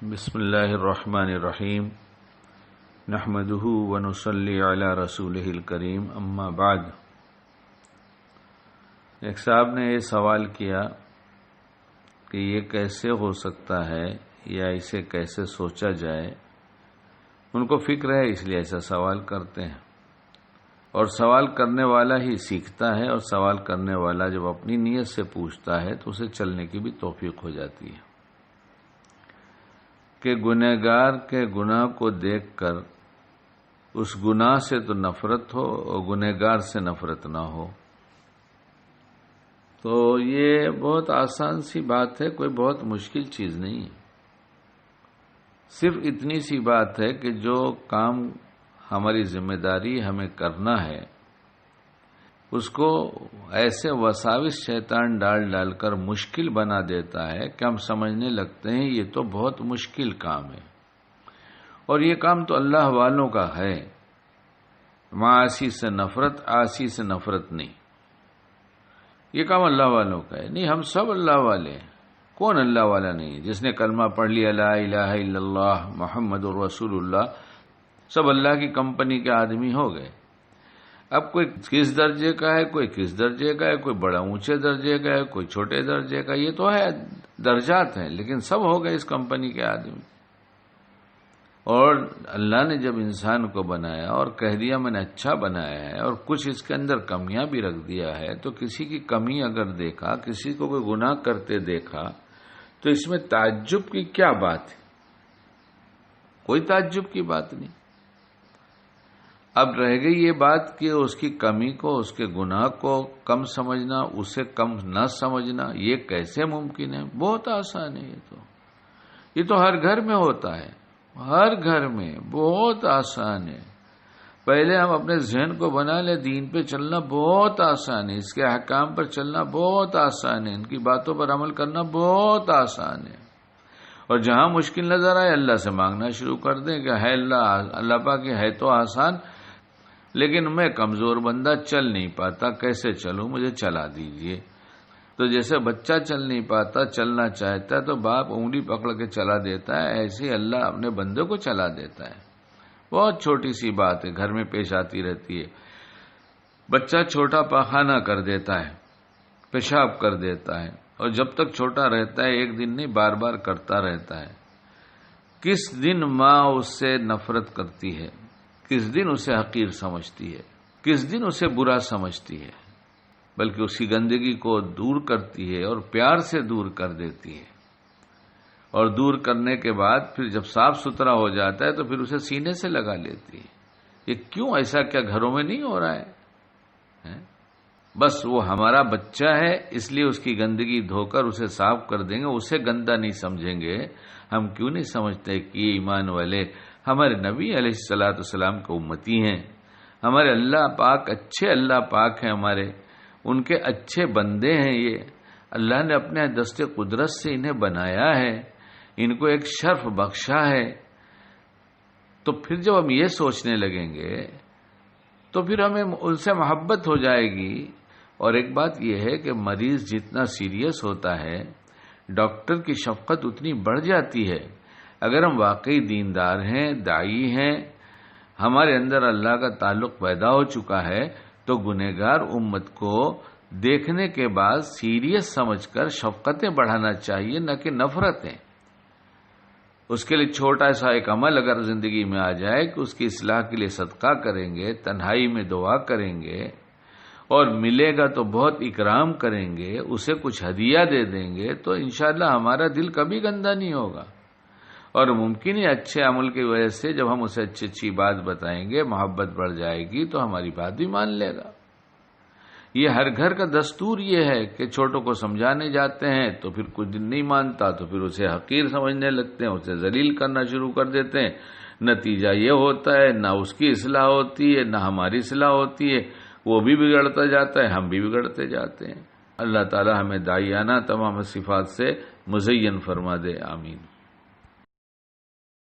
بسم اللہ الرحمن الرحیم نحمدہ ونصلی علی رسولہ الکریم اما بعد۔ ایک صاحب نے یہ سوال کیا کہ یہ کیسے ہو سکتا ہے یا اسے کیسے سوچا جائے۔ ان کو فکر ہے اس لیے ایسا سوال کرتے ہیں، اور سوال کرنے والا ہی سیکھتا ہے، اور سوال کرنے والا جب اپنی نیت سے پوچھتا ہے تو اسے چلنے کی بھی توفیق ہو جاتی ہے کہ گنہگار کے گناہ کو دیکھ کر اس گناہ سے تو نفرت ہو اور گنہگار سے نفرت نہ ہو۔ تو یہ بہت آسان سی بات ہے، کوئی بہت مشکل چیز نہیں ہے۔ صرف اتنی سی بات ہے کہ جو کام ہماری ذمہ داری ہمیں کرنا ہے اس کو ایسے وساوس شیطان ڈال کر مشکل بنا دیتا ہے کہ ہم سمجھنے لگتے ہیں یہ تو بہت مشکل کام ہے، اور یہ کام تو اللہ والوں کا ہے۔ معاصی سے نفرت، عاصی سے نفرت نہیں، یہ کام اللہ والوں کا ہے۔ نہیں، ہم سب اللہ والے ہیں، کون اللہ والا نہیں ہے؟ جس نے کلمہ پڑھ لیا لا الہ الا اللہ محمد الرسول اللہ، سب اللہ کی کمپنی کے آدمی ہو گئے۔ اب کوئی کس درجے کا ہے، کوئی کس درجے کا ہے، کوئی بڑا اونچے درجے کا ہے، کوئی چھوٹے درجے کا، یہ تو ہے درجات ہیں، لیکن سب ہو گئے اس کمپنی کے آدمی۔ اور اللہ نے جب انسان کو بنایا اور کہہ دیا میں نے اچھا بنایا ہے، اور کچھ اس کے اندر کمیاں بھی رکھ دیا ہے، تو کسی کی کمی اگر دیکھا، کسی کو کوئی گناہ کرتے دیکھا تو اس میں تعجب کی کیا بات ہے؟ کوئی تعجب کی بات نہیں۔ اب رہ گئی یہ بات کہ اس کی کمی کو، اس کے گناہ کو کم سمجھنا، اسے کم نہ سمجھنا، یہ کیسے ممکن ہے؟ بہت آسان ہے۔ یہ تو ہر گھر میں ہوتا ہے، ہر گھر میں بہت آسان ہے۔ پہلے ہم اپنے ذہن کو بنا لیں، دین پہ چلنا بہت آسان ہے، اس کے احکام پر چلنا بہت آسان ہے، ان کی باتوں پر عمل کرنا بہت آسان ہے۔ اور جہاں مشکل نظر آئے اللہ سے مانگنا شروع کر دیں کہ ہے اللہ پاک ہے تو آسان، لیکن میں کمزور بندہ چل نہیں پاتا، کیسے چلوں؟ مجھے چلا دیجئے۔ تو جیسے بچہ چل نہیں پاتا، چلنا چاہتا ہے تو باپ انگلی پکڑ کے چلا دیتا ہے، ایسے ہی اللہ اپنے بندے کو چلا دیتا ہے۔ بہت چھوٹی سی بات ہے، گھر میں پیش آتی رہتی ہے۔ بچہ چھوٹا پاخانہ کر دیتا ہے، پیشاب کر دیتا ہے، اور جب تک چھوٹا رہتا ہے ایک دن نہیں بار بار کرتا رہتا ہے۔ کس دن ماں اس سے نفرت کرتی ہے، کس دن اسے حقیر سمجھتی ہے، کس دن اسے برا سمجھتی ہے، بلکہ اس کی گندگی کو دور کرتی ہے اور پیار سے دور کر دیتی ہے۔ اور دور کرنے کے بعد پھر جب صاف ستھرا ہو جاتا ہے تو پھر اسے سینے سے لگا لیتی ہے۔ یہ کیوں؟ ایسا کیا گھروں میں نہیں ہو رہا ہے؟ بس وہ ہمارا بچہ ہے، اس لیے اس کی گندگی دھو کر اسے صاف کر دیں گے، اسے گندا نہیں سمجھیں گے۔ ہم کیوں نہیں سمجھتے کہ یہ ایمان والے ہمارے نبی علیہ الصلوۃ والسلام کے امتی ہیں، ہمارے اللہ پاک اچھے اللہ پاک ہیں، ہمارے ان کے اچھے بندے ہیں۔ یہ اللہ نے اپنے دست قدرت سے انہیں بنایا ہے، ان کو ایک شرف بخشا ہے۔ تو پھر جب ہم یہ سوچنے لگیں گے تو پھر ہمیں ان سے محبت ہو جائے گی۔ اور ایک بات یہ ہے کہ مریض جتنا سیریس ہوتا ہے ڈاکٹر کی شفقت اتنی بڑھ جاتی ہے۔ اگر ہم واقعی دیندار ہیں، داعی ہیں، ہمارے اندر اللہ کا تعلق پیدا ہو چکا ہے، تو گنہگار امت کو دیکھنے کے بعد سیریس سمجھ کر شفقتیں بڑھانا چاہیے، نہ کہ نفرتیں۔ اس کے لیے چھوٹا سا ایک عمل اگر زندگی میں آ جائے کہ اس کی اصلاح کے لیے صدقہ کریں گے، تنہائی میں دعا کریں گے، اور ملے گا تو بہت اکرام کریں گے، اسے کچھ ہدیہ دے دیں گے، تو انشاءاللہ ہمارا دل کبھی گندا نہیں ہوگا۔ اور ممکن ہے اچھے عمل کی وجہ سے جب ہم اسے اچھی بات بتائیں گے، محبت بڑھ جائے گی تو ہماری بات بھی مان لے گا۔ یہ ہر گھر کا دستور یہ ہے کہ چھوٹوں کو سمجھانے جاتے ہیں تو پھر کچھ دن نہیں مانتا تو پھر اسے حقیر سمجھنے لگتے ہیں، اسے ذلیل کرنا شروع کر دیتے ہیں۔ نتیجہ یہ ہوتا ہے نہ اس کی اصلاح ہوتی ہے، نہ ہماری اصلاح ہوتی ہے، وہ بھی بگڑتا جاتا ہے، ہم بھی بگڑتے جاتے ہیں۔ اللہ تعالی ہمیں داعیانہ تمام صفات سے مزین فرما دے، آمین۔